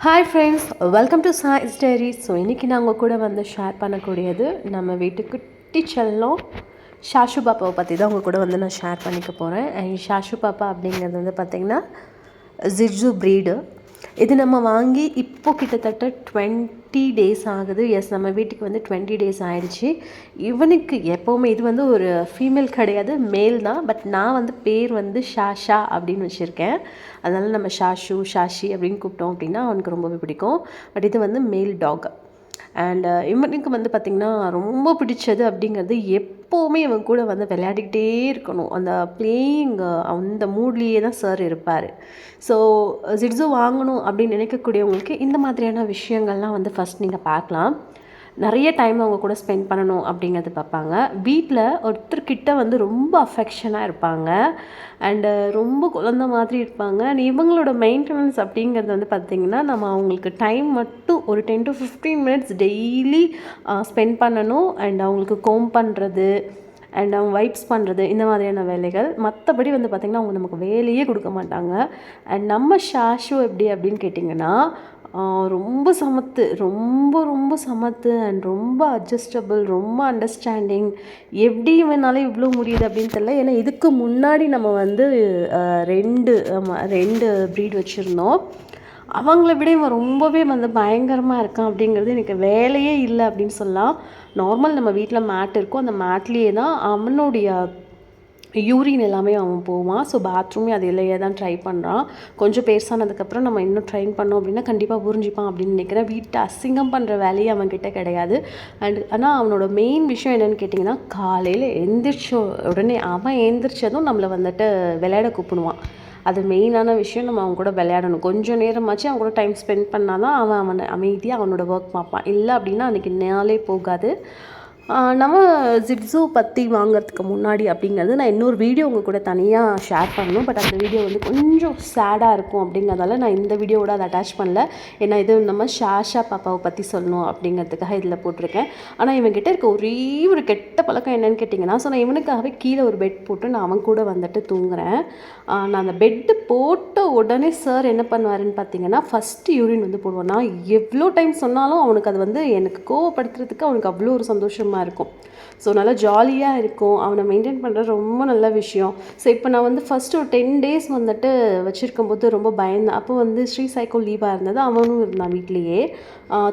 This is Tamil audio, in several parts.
Hi friends, welcome to choice diary. So இன்றைக்கி நான் உங்கள் கூட வந்து ஷேர் பண்ணக்கூடியது நம்ம வீட்டு குட்டி செல்லம் ஷாஷு பாப்பாவை பற்றி தான் உங்கள் கூட வந்து நான் ஷேர் பண்ணிக்க போகிறேன். அண்ட் ஷாஷு பாப்பா அப்படிங்கிறது வந்து பார்த்திங்கன்னா ஜிட்ஜு ப்ரீடு. இது நம்ம வாங்கி இப்போது கிட்டத்தட்ட 20 டேஸ் ஆகுது. எஸ், நம்ம வீட்டுக்கு வந்து 20 டேஸ் ஆகிடுச்சு. இவனுக்கு எப்போவுமே இது வந்து ஒரு ஃபீமேல் கிடையாது, மேல் தான். பட் நான் வந்து பேர் வந்து ஷாஷா அப்படின்னு வச்சுருக்கேன். அதனால் நம்ம ஷாஷு ஷாஷி அப்படின்னு கூப்பிட்டோம் அப்படின்னா அவனுக்கு ரொம்பவே பிடிக்கும். பட் இது வந்து மேல் டாக். அண்ட் இவனுக்கு வந்து பார்த்திங்கன்னா ரொம்ப பிடிச்சது அப்படிங்கிறது எப்போவுமே இவன் கூட வந்து விளையாடிக்கிட்டே இருக்கணும். அந்த பிளேயிங் அந்த மூட்லேயே தான் சார் இருப்பார். ஸோ ஜிட்ஸு வாங்கணும் அப்படின்னு நினைக்கக்கூடியவங்களுக்கு இந்த மாதிரியான விஷயங்கள்லாம் வந்து ஃபஸ்ட் நீங்கள் பார்க்கலாம். நிறைய டைம் அவங்க கூட ஸ்பெண்ட் பண்ணணும் அப்படிங்கிறது பார்ப்பாங்க. வீட்டில் ஒருத்தர்கிட்ட வந்து ரொம்ப அஃபெக்ஷனாக இருப்பாங்க. அண்டு ரொம்ப குழந்த மாதிரி இருப்பாங்க. இவங்களோட மெயின்டெனன்ஸ் அப்படிங்கிறது வந்து பார்த்திங்கன்னா நம்ம அவங்களுக்கு டைம் மட்டும் ஒரு 10 to 15 மினிட்ஸ் டெய்லி ஸ்பெண்ட் பண்ணணும். அண்ட் அவங்களுக்கு கோம் பண்ணுறது அண்ட் அவங்க வைப்ஸ் பண்ணுறது, இந்த மாதிரியான வேலைகள். மற்றபடி வந்து பார்த்திங்கன்னா அவங்க நமக்கு வேலையே கொடுக்க மாட்டாங்க. அண்ட் நம்ம ஷாஷு எப்படி அப்படின்னு கேட்டிங்கன்னா ரொம்ப சமத்து, ரொம்ப ரொம்ப சமத்து அண்ட் ரொம்ப அட்ஜஸ்டபிள், ரொம்ப அண்டர்ஸ்டாண்டிங். எப்படி வேணாலும் இவ்வளோ முடியுது அப்படின்னு தெரியல. ஏன்னா இதுக்கு முன்னாடி நம்ம வந்து 2 ப்ரீட் வச்சுருந்தோம். அவங்கள விட இவன் ரொம்பவே வந்து பயங்கரமாக இருக்கான். அப்படிங்கிறது எனக்கு வேலையே இல்லை அப்படின்னு சொல்லலாம். நார்மல் நம்ம வீட்டில் மேட் இருக்கும், அந்த மேட்லேயே தான் அவனுடைய யூரின் எல்லாமே அவன் போவான். ஸோ பாத்ரூமே அது இல்லையே தான் ட்ரை பண்ணுறான். கொஞ்சம் பெருசானதுக்கப்புறம் நம்ம இன்னும் ட்ரைன் பண்ணோம் அப்படின்னா கண்டிப்பாக புரிஞ்சுப்பான் அப்படின்னு நினைக்கிறேன். வீட்டை அசிங்கம் பண்ணுற வேலையே அவன்கிட்ட கிடையாது. ஆனால் அவனோட மெயின் விஷயம் என்னென்னு கேட்டிங்கன்னா, காலையில் எந்திரிச்ச உடனே அவன் எந்திரிச்சதும் நம்மளை வந்துட்டு விளையாட கூப்பிடுவான். அது மெயினான விஷயம். நம்ம அவங்க கூட விளையாடணும். கொஞ்சம் நேரமாச்சு அவங்க கூட டைம் ஸ்பெண்ட் பண்ணால் தான் அவனை அமைதியாக அவனோட ஒர்க் பார்ப்பான். இல்லை அப்படின்னா அன்றைக்கி நாளே போகாது. நம்ம ஜிட்ஸு பற்றி வாங்கிறதுக்கு முன்னாடி அப்படிங்கிறது நான் இன்னொரு வீடியோ உங்கள் கூட தனியாக ஷேர் பண்ணணும். பட் அந்த வீடியோ வந்து கொஞ்சம் சேடாக இருக்கும் அப்படிங்கிறதால நான் இந்த வீடியோவோட அதை அட்டாச் பண்ணல. ஏன்னா இது நம்ம ஷாஷா பாப்பாவை பற்றி சொல்லணும் அப்படிங்கிறதுக்காக இதில் போட்டிருக்கேன். ஆனால் இவன்கிட்ட இருக்க ஒரே ஒரு கெட்ட பழக்கம் என்னென்னு கேட்டிங்கன்னா, ஸோ நான் இவனுக்காகவே கீழே ஒரு பெட் போட்டு நான் அவன் கூட வந்துட்டு தூங்குறேன். நான் அந்த பெட்டு போட்ட உடனே சார் என்ன பண்ணுவாருன்னு பார்த்தீங்கன்னா, ஃபஸ்ட்டு யூரின் வந்து போடுவான். நான் எவ்வளோ டைம் சொன்னாலும் அவனுக்கு அது வந்து எனக்கு கோவப்படுத்துறதுக்கு அவனுக்கு அவ்வளோ ஒரு சந்தோஷமாக இருக்கும். ஸோ நல்லா ஜாலியாக இருக்கும். அவனை மெயின்டைன் பண்ணுறது ரொம்ப நல்ல விஷயம். ஸோ இப்போ நான் வந்து ஃபஸ்ட்டு ஒரு 10 டேஸ் வந்துட்டு வச்சுருக்கும்போது ரொம்ப பயந்தேன். அப்போ வந்து ஸ்ரீ சைக்கோ லீவாக இருந்தது. அவனும் இருந்தான் வீட்லேயே.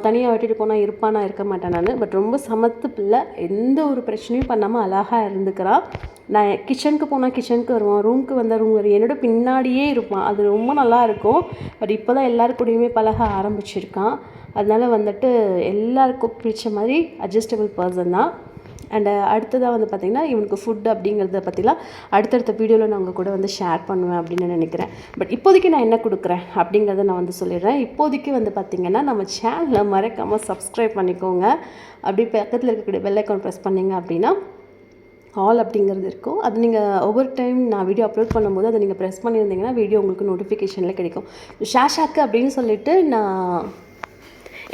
தனியாக விட்டுட்டு போனால் இருப்பானா இருக்க மாட்டேன் நான். பட் ரொம்ப சமத்து பிள்ளை, எந்த ஒரு பிரச்சனையும் பண்ணாமல் அழகாக இருந்துக்கிறான். நான் கிச்சனுக்கு போனால் கிச்சனுக்கு வருவான், ரூமுக்கு வந்தால் ரூம் வரும், என்னோட பின்னாடியே இருப்பான். அது ரொம்ப நல்லா இருக்கும். பட் இப்போ தான் எல்லாருக்கூடையுமே பழக ஆரம்பிச்சிருக்கான். அதனால் வந்துட்டு எல்லாருக்கும் பிடிச்ச மாதிரி அட்ஜஸ்டபிள் பர்சன் தான். அண்டு அடுத்ததாக வந்து பார்த்திங்கன்னா இவனுக்கு ஃபுட் அப்படிங்கிறத பற்றிலாம் அடுத்தடுத்த வீடியோவில் நான் உங்கள் கூட வந்து ஷேர் பண்ணுவேன் அப்படின்னு நினைக்கிறேன். பட் இப்போதைக்கு நான் என்ன கொடுக்குறேன் அப்படிங்கிறத நான் வந்து சொல்லிடுறேன். இப்போதைக்கு வந்து பார்த்திங்கன்னா நம்ம சேனலை மறக்காமல் சப்ஸ்கிரைப் பண்ணிக்கோங்க. அப்படி பக்கத்தில் இருக்கக்கூடிய பெல் ஐக்கான் ப்ரெஸ் பண்ணிங்க அப்படின்னா ஆல் அப்படிங்கிறது இருக்கும். அது நீங்கள் ஒவ்வொரு டைம் நான் வீடியோ அப்லோட் பண்ணும்போது அதை நீங்கள் ப்ரெஸ் பண்ணியிருந்தீங்கன்னா வீடியோ உங்களுக்கு நோட்டிஃபிகேஷனில் கிடைக்கும். ஷாஷாக்கு அப்படின்னு சொல்லிட்டு நான்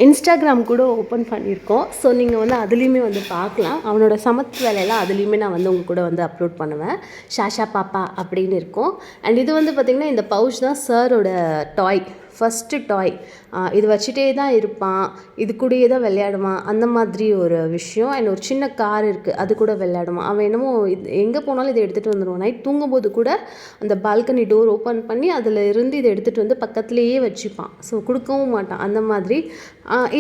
இன்ஸ்டாகிராம் கூட ஓப்பன் பண்ணியிருக்கோம். ஸோ நீங்கள் வந்து அதுலேயுமே வந்து பார்க்கலாம். அவனோட சமத்து வேலையெல்லாம் அதுலேயுமே நான் வந்து உங்கள் கூட வந்து அப்லோட் பண்ணுவேன். ஷாஷா பாப்பா அப்படின்னு இருக்கும். அண்ட் இது வந்து பார்த்திங்கன்னா இந்த பவுச் தான் சாரோட டாய், ஃபஸ்ட்டு டாய். இது வச்சுட்டே தான் இருப்பான், இது கூடயே தான் விளையாடுவான், அந்த மாதிரி ஒரு விஷயம். அண்ட் ஒரு சின்ன கார் இருக்குது, அது கூட விளையாடுவான். அவன் என்னமோ இது எங்கே போனாலும் இதை எடுத்துகிட்டு வந்துடுவான். நைட் தூங்கும்போது கூட அந்த பால்கனி டோர் ஓப்பன் பண்ணி அதில் இருந்து இதை எடுத்துகிட்டு வந்து பக்கத்துலேயே வச்சுப்பான். ஸோ கொடுக்கவும் மாட்டான். அந்த மாதிரி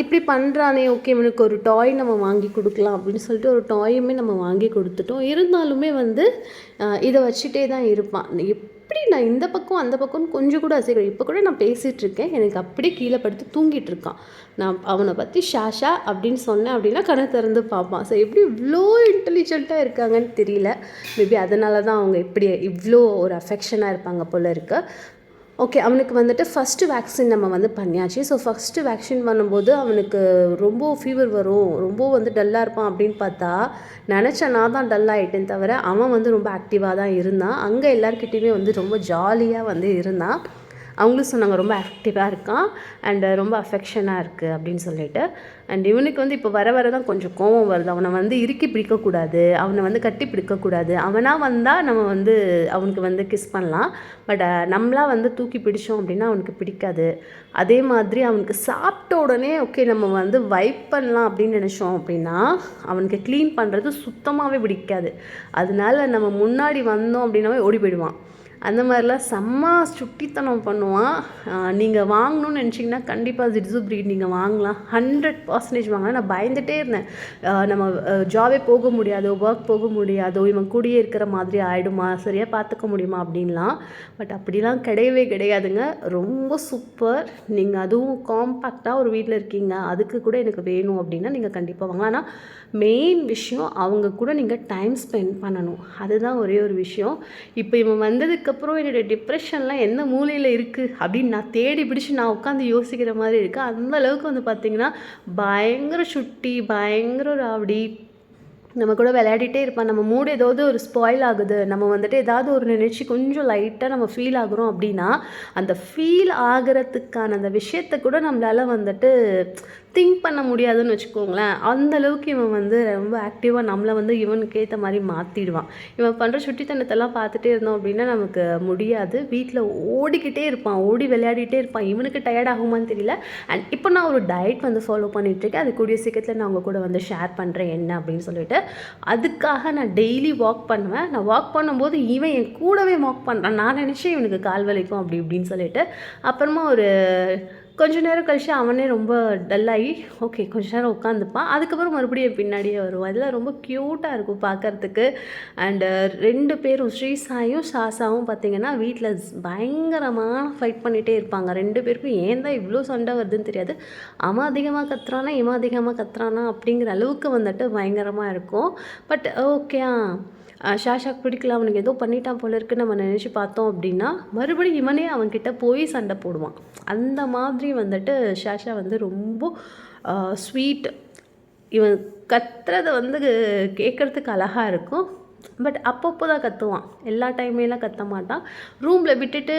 இப்படி பண்ணுறானே, ஓகே இவனுக்கு ஒரு டாய் நம்ம வாங்கி கொடுக்கலாம் அப்படின்னு சொல்லிட்டு ஒரு டாயுமே நம்ம வாங்கி கொடுத்துட்டோம். இருந்தாலுமே வந்து இதை வச்சுட்டே தான் இருப்பான். எப்படி நான் இந்த பக்கம் அந்த பக்கம்னு கொஞ்சம் கூட அசைக்கிறேன். இப்போ கூட நான் பேசிகிட்டு இருக்கேன், எனக்கு அப்படியே கீழே படுத்து தூங்கிட்டு இருக்கான். நான் அவனை பற்றி ஷாஷா அப்படின்னு சொன்னேன் அப்படின்னா கண்ணை திறந்து பார்ப்பான். ஸோ எப்படி இவ்வளோ இன்டெலிஜென்ட்டாக இருக்காங்கன்னு தெரியல. மேபி அதனால தான் அவங்க இப்படி இவ்வளோ ஒரு அஃபெக்ஷனாக இருப்பாங்க போல் இருக்கு. ஓகே, அவனுக்கு வந்துட்டு ஃபஸ்ட்டு வேக்சின் நம்ம வந்து பண்ணியாச்சு. ஸோ ஃபஸ்ட்டு வேக்சின் பண்ணும்போது அவனுக்கு ரொம்ப ஃபீவர் வரும், ரொம்ப வந்து டல்லாக இருப்பான் அப்படின்னு பார்த்தா நினச்சேன். நான் தான் டல் ஆகிட்டேன் தவிர அவன் வந்து ரொம்ப ஆக்டிவாக தான் இருந்தான். அங்கே எல்லாருக்கிட்டேயுமே வந்து ரொம்ப ஜாலியாக வந்து இருந்தான். அவங்களும் சொன்னாங்க ரொம்ப ஆக்டிவாக இருக்கான் அண்ட் ரொம்ப அஃபெக்ஷனாக இருக்குது அப்படின்னு சொல்லிட்டு. அண்ட் இவனுக்கு வந்து இப்போ வர வர தான் கொஞ்சம் கோவம் வருது. அவனை வந்து இறுக்கி பிடிக்கக்கூடாது, அவனை வந்து கட்டி பிடிக்கக்கூடாது. அவனாக வந்தால் நம்ம வந்து அவனுக்கு வந்து கிஸ் பண்ணலாம், பட் நம்மளாக வந்து தூக்கி பிடிச்சோம் அப்படின்னா அவனுக்கு பிடிக்காது. அதே மாதிரி அவனுக்கு சாப்பிட்ட உடனே ஓகே நம்ம வந்து வைப் பண்ணலாம் அப்படின்னு நினச்சோம் அப்படின்னா அவனுக்கு க்ளீன் பண்ணுறது சுத்தமாகவே பிடிக்காது. அதனால நம்ம முன்னாடி வந்தோம் அப்படின்னாவே ஓடி போயிடுவான். அந்த மாதிரிலாம் செம்ம சுட்டித்தனம் பண்ணுவான். நீங்கள் வாங்கணும்னு நினச்சிங்கன்னா கண்டிப்பாக ஜிட்ஸு ப்ரீட் நீங்கள் வாங்கலாம், 100% வாங்கலாம். நான் பயந்துகிட்டே இருந்தேன், நம்ம ஜாபே போக முடியாதோ, ஒர்க் போக முடியாதோ, இவன் கூடயே இருக்கிற மாதிரி ஆகிடுமா, சரியாக பார்த்துக்க முடியுமா அப்படின்லாம். பட் அப்படிலாம் கிடையவே கிடையாதுங்க. ரொம்ப சூப்பர். நீங்கள் அதுவும் காம்பேக்டாக ஒரு வீட்டில் இருக்கீங்க, அதுக்கு கூட எனக்கு வேணும் அப்படின்னா நீங்கள் கண்டிப்பாக வாங்கலாம். ஆனால் மெயின் விஷயம் அவங்க கூட நீங்கள் டைம் ஸ்பெண்ட் பண்ணணும், அதுதான் ஒரே ஒரு விஷயம். இப்போ இவன் வந்ததுக்கப்புறம் என்னுடைய டிப்ரெஷன்லாம் எந்த மூலையில் இருக்குது அப்படின்னு நான் தேடி பிடிச்சி நான் உட்காந்து யோசிக்கிற மாதிரி இருக்குது. அந்த அளவுக்கு வந்து பார்த்திங்கன்னா பயங்கர சுட்டி, பயங்கர ராவடி, நம்ம கூட விளையாடிட்டே இருப்பான். நம்ம மூடு ஏதாவது ஒரு ஸ்பாயில் ஆகுது, நம்ம வந்துட்டு ஏதாவது ஒரு நினச்சி கொஞ்சம் லைட்டாக நம்ம ஃபீல் ஆகுறோம் அப்படின்னா அந்த ஃபீல் ஆகிறதுக்கான அந்த விஷயத்தை கூட நம்மளால் வந்துட்டு திங்க் பண்ண முடியாதுன்னு வச்சுக்கோங்களேன். அந்தளவுக்கு இவன் வந்து ரொம்ப ஆக்டிவாக நம்மளை வந்து இவனுக்கு ஏற்ற மாதிரி மாற்றிடுவான். இவன் பண்ணுற சுட்டித்தனத்தெல்லாம் பார்த்துட்டே இருந்தோம் அப்படின்னா நமக்கு முடியாது. வீட்டில் ஓடிக்கிட்டே இருப்பான், ஓடி விளையாடிட்டே இருப்பான். இவனுக்கு டயர்ட் ஆகுமான்னு தெரியல. அண்ட் இப்போ நான் ஒரு டயட் வந்து ஃபாலோ பண்ணிகிட்ருக்கேன், அது கூடிய சீக்கிரத்தில் நான் அவங்க கூட வந்து ஷேர் பண்ணுறேன் என்ன அப்படின்னு சொல்லிட்டு. அதுக்காக நான் டெய்லி வாக் பண்ணுவேன். நான் வாக் பண்ணும்போது இவன் என் கூடவே வாக் பண்ணுறான். நான் நினச்சேன் இவனுக்கு கால் வலிக்கும் அப்படி இப்படின்னு சொல்லிட்டு. அப்புறமா ஒரு கொஞ்ச நேரம் கழிச்சு அவனே ரொம்ப டல்லாகி ஓகே கொஞ்ச நேரம் உட்காந்துப்பான். அதுக்கப்புறம் மறுபடியும் பின்னாடியே வருவான். அதெல்லாம் ரொம்ப க்யூட்டாக இருக்கும் பார்க்குறதுக்கு. அண்டு 2 பேரும் ஸ்ரீசாயும் ஷாசாவும் பார்த்திங்கன்னா வீட்டில் பயங்கரமாக ஃபைட் பண்ணிகிட்டே இருப்பாங்க. 2 பேருக்கும் ஏன் தான் இவ்வளோ சண்டை வருதுன்னு தெரியாது. அவன் அதிகமாக கத்துறானா இவன் அதிகமாக கத்துறானா அப்படிங்கிற அளவுக்கு வந்துட்டு பயங்கரமாக இருக்கும். பட் ஓகே ஷாஷாக்கு பிடிக்கல, அவனுக்கு ஏதோ பண்ணிட்டான் போல இருக்குன்னு நம்ம நினச்சி பார்த்தோம் அப்படின்னா மறுபடியும் இவனே அவன்கிட்ட போய் சண்டை போடுவான். அந்த மாதிரி வந்துட்டு ஷாஷா வந்து ரொம்ப ஸ்வீட். இவன் கத்துறதை வந்து கேட்குறதுக்கு அழகாக இருக்கும், பட் அப்பப்போ தான் கத்துவான், எல்லா டைம்லாம் கத்த மாட்டான். ரூமில் விட்டுட்டு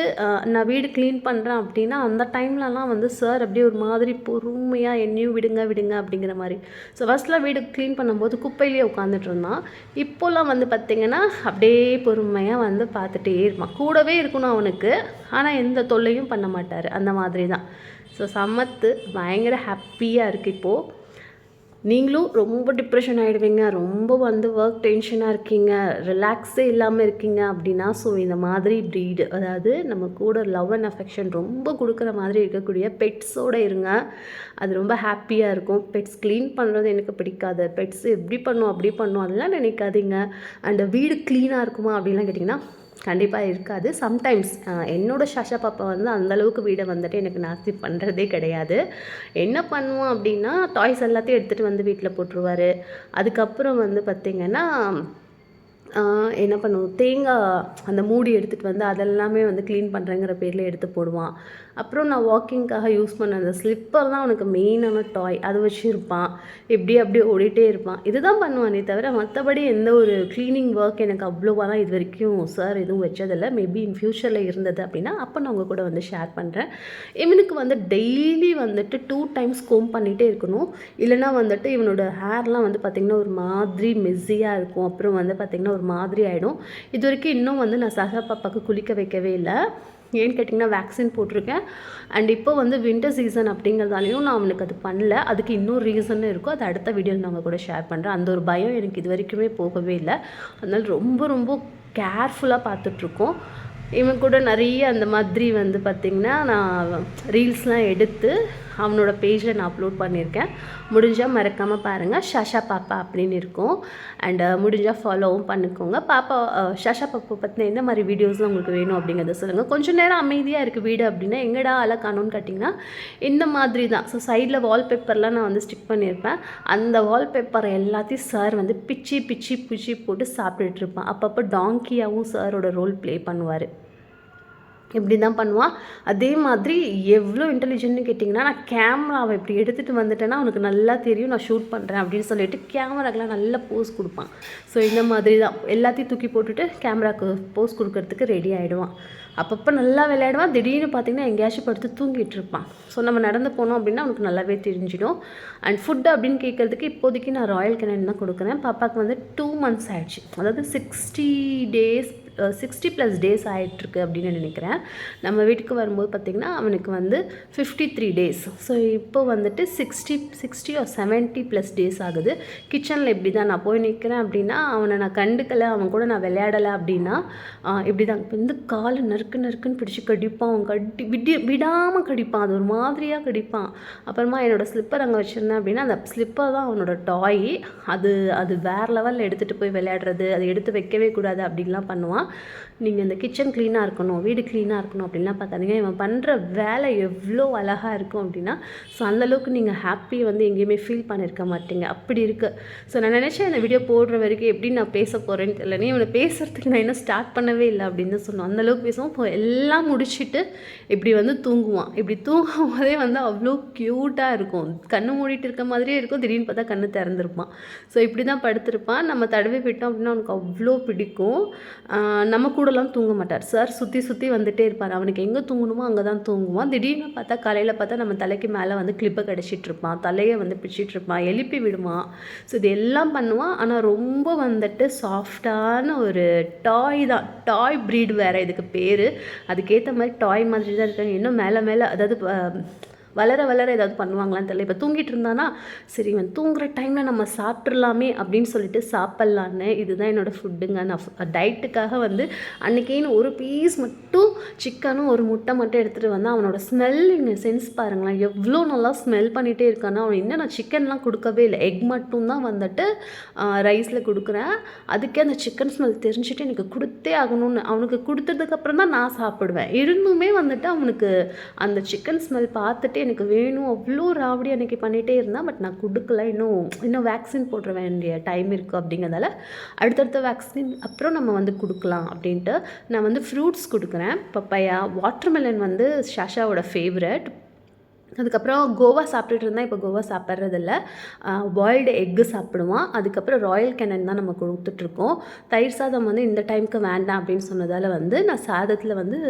நான் வீடு க்ளீன் பண்ணுறேன் அப்படின்னா அந்த டைம்லலாம் வந்து சார் அப்படியே ஒரு மாதிரி பொறுமையாக என்னையும் விடுங்க விடுங்க அப்படிங்கிற மாதிரி. ஸோ ஃபஸ்ட்லாம் வீடு க்ளீன் பண்ணும்போது குப்பையிலேயே உட்காந்துட்டு இருந்தான். இப்போல்லாம் வந்து பார்த்திங்கன்னா அப்படியே பொறுமையாக வந்து பார்த்துட்டே இருப்பான். கூடவே இருக்கணும் அவனுக்கு, ஆனால் எந்த தொல்லையும் பண்ண மாட்டார். அந்த மாதிரி தான். ஸோ சமத்து பயங்கர ஹாப்பியாக இருக்குது இப்போது. நீங்களும் ரொம்ப டிப்ரெஷன் ஆகிடுவீங்க, ரொம்ப வந்து ஒர்க் டென்ஷனாக இருக்கீங்க, ரிலாக்ஸே இல்லாமல் இருக்கீங்க அப்படின்னா ஸோ இந்த மாதிரி ப்ரீடு, அதாவது நம்ம கூட லவ் அண்ட் அஃபெக்ஷன் ரொம்ப கொடுக்குற மாதிரி இருக்கக்கூடிய பெட்ஸோடு இருங்க. அது ரொம்ப ஹாப்பியாக இருக்கும். பெட்ஸ் க்ளீன் பண்ணுறது எனக்கு பிடிக்காது, பெட்ஸ் எப்படி பண்ணும் அப்படி பண்ணும் அதெல்லாம் நினைக்காதீங்க. அண்ட் வீடு க்ளீனாக இருக்குமா அப்படின்லாம் கேட்டிங்கன்னா கண்டிப்பாக இருக்காது. சம்டைம்ஸ் என்னோடய ஷாஷா பாப்பா வந்து அந்தளவுக்கு வீடை வந்துட்டு எனக்கு நாஸ்தி பண்ணுறதே கிடையாது. என்ன பண்ணுவோம் அப்படின்னா டாய்ஸ் எல்லாத்தையும் எடுத்துகிட்டு வந்து வீட்டில் போட்டுருவார். அதுக்கப்புறம் வந்து பார்த்திங்கன்னா என்ன பண்ணுவோம், தேங்காய் அந்த மூடி எடுத்துகிட்டு வந்து அதெல்லாமே வந்து க்ளீன் பண்ணுறேங்கிற பேரில் எடுத்து போடுவான். அப்புறம் நான் வாக்கிங்காக யூஸ் பண்ண அந்த ஸ்லிப்பர் தான் அவனுக்கு மெயினான டாய், அது வச்சுருப்பான். இப்படி அப்படியே ஓடிட்டே இருப்பான். இதுதான் பண்ணுவானே தவிர மற்றபடி எந்த ஒரு க்ளீனிங் ஒர்க் எனக்கு அவ்வளோவாலாம் இது வரைக்கும் சார் எதுவும் வச்சதில்லை. மேபி இன் ஃப்யூச்சரில் இருந்தது அப்படின்னா அப்போ நான் உங்கள் கூட வந்து ஷேர் பண்ணுறேன். இவனுக்கு வந்து டெய்லி வந்துட்டு 2 டைம்ஸ் கோம் பண்ணிகிட்டே இருக்கணும், இல்லைனா வந்துட்டு இவனோட ஹேர்லாம் வந்து பார்த்திங்கன்னா ஒரு மாதிரி மெஸ்ஸியாக இருக்கும். அப்புறம் வந்து பார்த்திங்கன்னா ஒரு மாதிரி ஆகிடும். இது வரைக்கும் இன்னும் வந்து நான் ஷாஷா பாப்பாவுக்கு குளிக்க வைக்கவே இல்லை. ஏன்னு கேட்டிங்கன்னா வேக்சின் போட்டிருக்கேன். அண்ட் இப்போ வந்து வின்டர் சீசன் அப்படிங்கிறதாலையும் நான் அவனுக்கு அது பண்ணல. அதுக்கு இன்னொரு ரீசனும் இருக்கும், அது அடுத்த வீடியோவில் நான் கூட ஷேர் பண்ணுறேன். அந்த ஒரு பயம் எனக்கு இது வரைக்குமே போகவே இல்லை. அதனால் ரொம்ப ரொம்ப கேர்ஃபுல்லாக பார்த்துட்ருக்கோம். இவன் கூட நிறைய அந்த மாதிரி வந்து பார்த்திங்கன்னா நான் ரீல்ஸ்லாம் எடுத்து அவனோட பேஜில் நான் அப்லோட் பண்ணியிருக்கேன். முடிஞ்சால் மறக்காமல் பாருங்கள், ஷாஷா பாப்பா அப்படின்னு இருக்கும். அண்ட் முடிஞ்சால் ஃபாலோவும் பண்ணிக்கோங்க. பாப்பா ஷாஷா பாப்பா பற்றின எந்த மாதிரி வீடியோஸ்லாம் உங்களுக்கு வேணும் அப்படிங்கிறத சொல்லுங்கள். கொஞ்சம் நேரம் அமைதியாக இருக்குது வீடு அப்படின்னா எங்கடா அலை காணும்னு கேட்டிங்கன்னா இந்த மாதிரி தான். ஸோ சைடில் வால்பேப்பர்லாம் நான் வந்து ஸ்டிக் பண்ணியிருப்பேன். அந்த வால்பேப்பர் எல்லாத்தையும் சார் வந்து பிச்சி பிச்சி பிச்சி போட்டு சாப்பிட்டுட்ருப்பான். அப்பப்போ டாங்கியாகவும் சாரோட ரோல் ப்ளே பண்ணுவார். இப்படி தான் பண்ணுவான். அதே மாதிரி எவ்வளோ இன்டெலிஜென்ட்னு கேட்டிங்கன்னா நான் கேமராவை இப்படி எடுத்துகிட்டு வந்துட்டேன்னா அவனுக்கு நல்லா தெரியும் நான் ஷூட் பண்ணுறேன் அப்படின்னு சொல்லிட்டு கேமராக்கெலாம் நல்லா போஸ் கொடுப்பான். ஸோ இந்த மாதிரி தான் எல்லாத்தையும் தூக்கி போட்டுட்டு கேமராவுக்கு போஸ் கொடுக்கறதுக்கு ரெடி ஆகிடுவான். அப்பப்போ நல்லா விளையாடுவான். திடீர்னு பார்த்திங்கன்னா எங்கேயாச்சும் படுத்து தூங்கிட்டு இருப்பான். ஸோ நம்ம நடந்து போனோம் அப்படின்னா அவனுக்கு நல்லாவே தெரிஞ்சிடும். அண்ட் ஃபுட்டு அப்படின்னு கேட்குறதுக்கு இப்போதைக்கு நான் ராயல் கெனன் தான் கொடுக்குறேன். பாப்பாவுக்கு வந்து 2 months ஆயிடுச்சு. அதாவது 60+ டேஸ் ஆகிட்டுருக்கு அப்படின்னு நினைக்கிறேன். நம்ம வீட்டுக்கு வரும்போது பார்த்திங்கன்னா அவனுக்கு வந்து 53 days. ஸோ இப்போ வந்துட்டு 60 or 70+ டேஸ் ஆகுது. கிச்சனில் இப்படி தான் நான் போய் நிற்கிறேன் அப்படின்னா அவனை நான் கண்டுக்கலை, அவன் கூட நான் விளையாடலை அப்படின்னா இப்படி தான் இப்போ வந்து கால் நறுக்குன்னு பிடிச்சி கடிப்பான். அவன் விடாமல் கடிப்பான். அது ஒரு மாதிரியாக கடிப்பான். அப்புறமா என்னோடய ஸ்லிப்பர் அங்கே வச்சுருந்தேன் அப்படின்னா அந்த ஸ்லிப்பர் தான் அவனோட டாய். அது வேறு லெவலில் எடுத்துகிட்டு போய் விளையாடுறது, அதை எடுத்து வைக்கவே கூடாது அப்படின்லாம் பண்ணுவான். நீங்கள் இந்த கிச்சன் க்ளீனாக இருக்கணும், வீடு க்ளீனாக இருக்கணும் அப்படின்லாம் பார்க்காதீங்க. இவன் பண்ணுற வேலை எவ்வளோ அழகாக இருக்கும் அப்படின்னா ஸோ அந்தளவுக்கு நீங்கள் ஹாப்பியை வந்து எங்கேயுமே ஃபீல் பண்ணியிருக்க மாட்டீங்க. அப்படி இருக்குது. ஸோ நான் நினச்சேன் இந்த வீடியோ போடுற வரைக்கும் எப்படி நான் பேச போகிறேன்னு தெரியல. நீ இவனை பேசுகிறதுக்கு நான் இன்னும் ஸ்டார்ட் பண்ணவே இல்லை அப்படின்னு சொன்னோம். அந்தளவுக்கு பேசுவோம். இப்போ எல்லாம் முடிச்சுட்டு இப்படி வந்து தூங்குவான். இப்படி தூங்கும் போதே வந்து அவ்வளோ க்யூட்டாக இருக்கும். கண்ணு மூடிட்டு இருக்க மாதிரியே இருக்கும். திடீர்னு பார்த்தா கண்ணு திறந்துருப்பான். ஸோ இப்படி தான் படுத்திருப்பான். நம்ம தடவி விட்டோம் அப்படின்னா அவனுக்கு அவ்வளோ பிடிக்கும். நம்ம கூடலாம் தூங்க மாட்டார். சார் சுற்றி வந்துகிட்டே இருப்பார். அவனுக்கு எங்கே தூங்கணுமோ அங்கே தான் தூங்குவான். திடீர்னு பார்த்தா காலையில் பார்த்தா நம்ம தலைக்கு மேலே வந்து கிளிப்பை கடிச்சிட்ருப்பான், தலையை வந்து பிடிச்சிட்ருப்பான், எழுப்பி விடுவான். ஸோ இது எல்லாம் பண்ணுவான். ஆனால் ரொம்ப வந்துட்டு சாஃப்டான ஒரு டாய் தான். டாய் ப்ரீடு வேறு இதுக்கு பேர். அதுக்கேற்ற மாதிரி டாய் மாதிரி தான் இருக்காங்க. இன்னும் மேலே அதாவது வளர ஏதாவது பண்ணுவாங்களான்னு தெரியல. இப்போ தூங்கிட்டு இருந்தானா சரி இவன் தூங்குற டைமில் நம்ம சாப்பிட்றலாமே அப்படின்னு சொல்லிட்டு சாப்பிட்லான்னு இதுதான் என்னோடய ஃபுட்டுங்க. நான் டயட்டுக்காக வந்து அன்றைக்கின்னு ஒரு பீஸ் மட்டும் சிக்கனும் ஒரு முட்டை மட்டும் எடுத்துகிட்டு வந்தால் அவனோட ஸ்மெல்லிங்க சென்ஸ் பாருங்களேன் எவ்வளோ நல்லா ஸ்மெல் பண்ணிகிட்டே இருக்கானா. அவன் இன்னும் நான் சிக்கன்லாம் கொடுக்கவே இல்லை. எக் மட்டும்தான் வந்துட்டு ரைஸில் கொடுக்குறேன். அதுக்கே அந்த சிக்கன் ஸ்மெல் தெரிஞ்சுட்டு எனக்கு கொடுத்தே ஆகணும்னு அவனுக்கு கொடுத்ததுக்கப்புறம் தான் நான் சாப்பிடுவேன். இருந்துமே வந்துட்டு அவனுக்கு அந்த சிக்கன் ஸ்மெல் பார்த்துட்டு எனக்கு வேணும் அவ்வளோ ராவடி அன்றைக்கி பண்ணிகிட்டே இருந்தான். பட் நான் கொடுக்கல. இன்னும் வேக்சின் போடுற வேண்டிய டைம் இருக்குது அப்படிங்கிறதால அடுத்தடுத்த வேக்சின் அப்புறம் நம்ம வந்து கொடுக்கலாம் அப்படின்ட்டு நான் வந்து ஃப்ரூட்ஸ் கொடுக்குறேன். பப்பாயா, வாட்டர்மெலன் வந்து ஷாஷாவோட ஃபேவரட். அதுக்கப்புறம் கோவா சாப்பிட்டுட்டு இருந்தால் இப்போ கோவா சாப்பிட்றதில்ல. பாயில்டு எக்கு சாப்பிடுவான். அதுக்கப்புறம் ராயல் கெனன் தான் நம்ம கொடுத்துட்ருக்கோம். தயிர் சாதம் வந்து இந்த டைமுக்கு வேண்டாம் அப்படின்னு சொன்னதால் வந்து நான் சாதத்தில் வந்து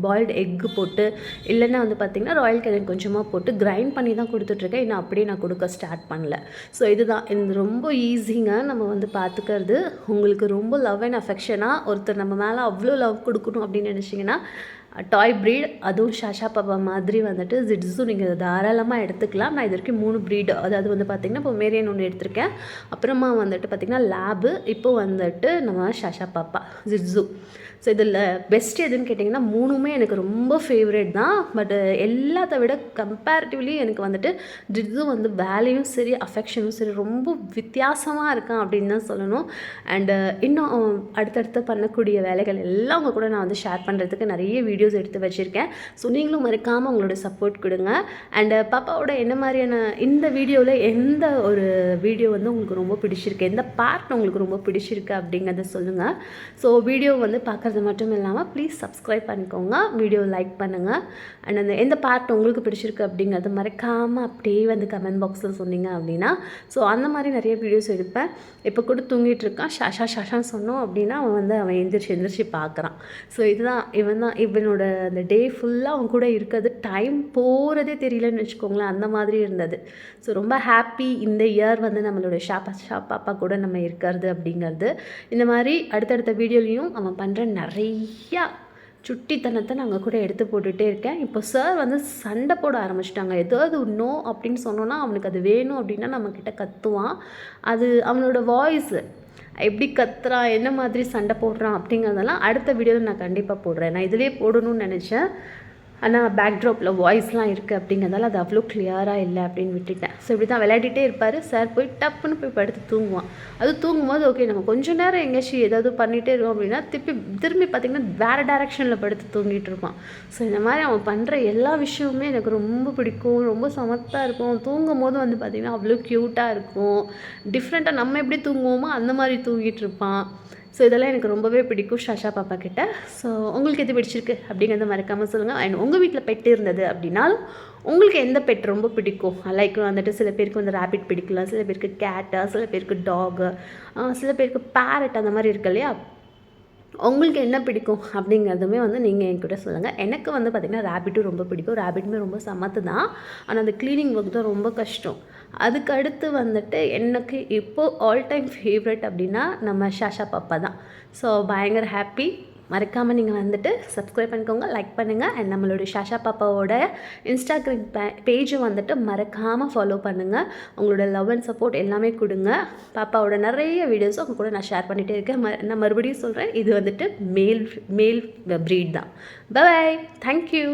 பாயில்டு எக்கு போட்டு இல்லைன்னா வந்து பார்த்திங்கன்னா ராயல் கெனன் கொஞ்சமாக போட்டு கிரைண்ட் பண்ணி தான் கொடுத்துட்ருக்கேன். இன்னும் அப்படியே நான் கொடுக்க ஸ்டார்ட் பண்ணல. ஸோ இதுதான் இது ரொம்ப ஈஸிங்க நம்ம வந்து பார்த்துக்கிறது. உங்களுக்கு ரொம்ப லவ் அண்ட் அஃபெக்ஷனாக ஒருத்தர் நம்ம மேலே அவ்வளோ லவ் கொடுக்கணும் அப்படின்னு நினச்சிங்கன்னா டாய் ப்ரீட், அதுவும் ஷாஷா பாப்பா மாதிரி வந்துட்டு ஜிட்ஸு நீங்கள் தாராளமாக எடுத்துக்கலாம். நான் இது வரைக்கும் 3 ப்ரீடு, அதாவது வந்து பார்த்திங்கன்னா இப்போ மேரியன் ஒன்று எடுத்திருக்கேன். அப்புறமா வந்துட்டு பார்த்திங்கன்னா லேபு, இப்போ வந்துட்டு நம்ம ஷாஷா பாப்பா ஜிட்ஸு. ஸோ இதில் பெஸ்ட் எதுன்னு கேட்டிங்கன்னா 3மே எனக்கு ரொம்ப ஃபேவரட் தான். பட் எல்லாத்த விட கம்பேரிட்டிவ்லி எனக்கு வந்துட்டு ஜிட்ஸு வந்து வேலையும் சரி அஃபெக்ஷனும் சரி ரொம்ப வித்தியாசமாக இருக்கான் அப்படின்னு தான் சொல்லணும். அண்டு இன்னும் அடுத்தடுத்து பண்ணக்கூடிய வேலைகள் எல்லாம் உங்கள் கூட நான் வந்து ஷேர் பண்ணுறதுக்கு நிறைய வீடியோஸ் எடுத்து வச்சுருக்கேன். ஸோ நீங்களும் மறக்காமல் உங்களோட சப்போர்ட் கொடுங்க. அண்டு பாப்பாவோட என்ன மாதிரியான இந்த வீடியோவில் எந்த ஒரு வீடியோ வந்து உங்களுக்கு ரொம்ப பிடிச்சிருக்கு, எந்த பார்ட் உங்களுக்கு ரொம்ப பிடிச்சிருக்கு அப்படிங்கிறத சொல்லுங்கள். ஸோ வீடியோ வந்து பார்க்குறது மட்டும் இல்லாமல் ப்ளீஸ் சப்ஸ்கிரைப் பண்ணிக்கோங்க, வீடியோ லைக் பண்ணுங்கள். அண்ட் அந்த எந்த பார்ட் உங்களுக்கு பிடிச்சிருக்கு அப்படிங்கிறது மறக்காமல் அப்படியே வந்து கமெண்ட் பாக்ஸில் சொன்னீங்க அப்படின்னா ஸோ அந்த மாதிரி நிறைய வீடியோஸ் எடுப்பேன். இப்போ கூட தூங்கிட்டு இருக்கான். ஷாஷான்னு சொன்னோம் அப்படின்னா அவன் எந்திரிச்சு பார்க்குறான். ஸோ இதுதான் இவனோட அந்த டே ஃபுல்லாக அவன் கூட இருக்கிறது டைம் போகிறதே தெரியலன்னு வச்சுக்கோங்களேன். அந்த மாதிரி இருந்தது. ஸோ ரொம்ப ஹாப்பி இந்த இயர் வந்து நம்மளோட பாப்பா கூட நம்ம இருக்கிறது அப்படிங்கிறது. இந்த மாதிரி அடுத்தடுத்த வீடியோலையும் அவன் பண்ணுற நிறையா சுட்டித்தனத்தை நாங்கள் கூட எடுத்து போட்டுகிட்டே இருக்கேன். இப்போ சார் வந்து சண்டை போட ஆரம்பிச்சிட்டாங்க. ஏதாவது நோ அப்படின்னு சொன்னோன்னா அவனுக்கு அது வேணும் அப்படின்னா நம்மக்கிட்ட கத்துவான். அது அவனோட வாய்ஸு எப்படி கத்துறான், என்ன மாதிரி சண்டை போடுறான் அப்படிங்கிறதெல்லாம் அடுத்த வீடியோவில் நான் கண்டிப்பாக போடுறேன். நான் இதிலே போடணும்னு நினச்சேன். ஆனால் பேக்ட்ராப்பில் வாய்ஸ்லாம் இருக்குது அப்படிங்கிறதால அது அவ்வளோ கிளியராக இல்லை அப்படின்னு விட்டுட்டேன். ஸோ இப்படி தான் விளையாடிட்டே இருப்பார். சார் போய் டப்புன்னு போய் படுத்து தூங்குவான். அது தூங்கும்போது ஓகே நம்ம கொஞ்சம் நேரம் எங்கேயாச்சும் ஏதாவது பண்ணிகிட்டே இருக்கோம் அப்படின்னா திரும்பி பார்த்திங்கன்னா வேறு டைரெக்ஷனில் படுத்து தூங்கிட்டு இருப்பான். ஸோ இந்த மாதிரி அவன் பண்ணுற எல்லா விஷயமுமே எனக்கு ரொம்ப பிடிக்கும். ரொம்ப சமத்தாக இருக்கும். தூங்கும் போது வந்து பார்த்திங்கன்னா அவ்வளோ க்யூட்டாக இருக்கும். டிஃப்ரெண்ட்டாக நம்ம எப்படி தூங்குவோமோ அந்த மாதிரி தூங்கிட்டு இருப்பான். ஸோ இதெல்லாம் எனக்கு ரொம்பவே பிடிக்கும் ஷாஷா பாப்பா கிட்ட. ஸோ உங்களுக்கு எது பிடிச்சிருக்கு அப்படிங்கிறத மறக்காமல் சொல்லுங்கள். அண்ட் உங்கள் வீட்டில் பெட் இருந்தது அப்படின்னாலும் உங்களுக்கு எந்த பெட் ரொம்ப பிடிக்கும். லைக் வந்துட்டு சில பேருக்கு வந்து ரேபிட் பிடிக்கலாம், சில பேருக்கு கேட்டு, சில பேருக்கு டாகு, சில பேருக்கு பேரட் அந்த மாதிரி இருக்கு இல்லையா. உங்களுக்கு என்ன பிடிக்கும் அப்படிங்கிறதுமே வந்து நீங்கள் என்கிட்ட சொல்லுங்கள். எனக்கு வந்து பார்த்திங்கன்னா ரேபிட்டும் ரொம்ப பிடிக்கும். ரேபிட்டுமே ரொம்ப சமத்து தான். ஆனால் அந்த க்ளீனிங் ஒர்க் தான் ரொம்ப கஷ்டம். அதுக்கு அடுத்து வந்துட்டு எனக்கு இப்போது ஆல் டைம் ஃபேவரட் அப்படின்னா நம்ம ஷாஷா பாப்பா தான். ஸோ பயங்கர ஹாப்பி. மறக்காமல் நீங்கள் வந்துட்டு சப்ஸ்கிரைப் பண்ணிக்கோங்க, லைக் பண்ணுங்கள். அண்ட் நம்மளுடைய ஷாஷா பாப்பாவோட இன்ஸ்டாகிராம் பேஜை வந்துட்டு மறக்காமல் ஃபாலோ பண்ணுங்கள். உங்களோட லவ் அண்ட் சப்போர்ட் எல்லாமே கொடுங்க. பாப்பாவோட நிறைய வீடியோஸும் அவங்க கூட நான் ஷேர் பண்ணிகிட்டே இருக்கேன். நான் மறுபடியும் சொல்கிறேன், இது வந்துட்டு மேல் ப்ரீட் தான். பை. தேங்க்யூ.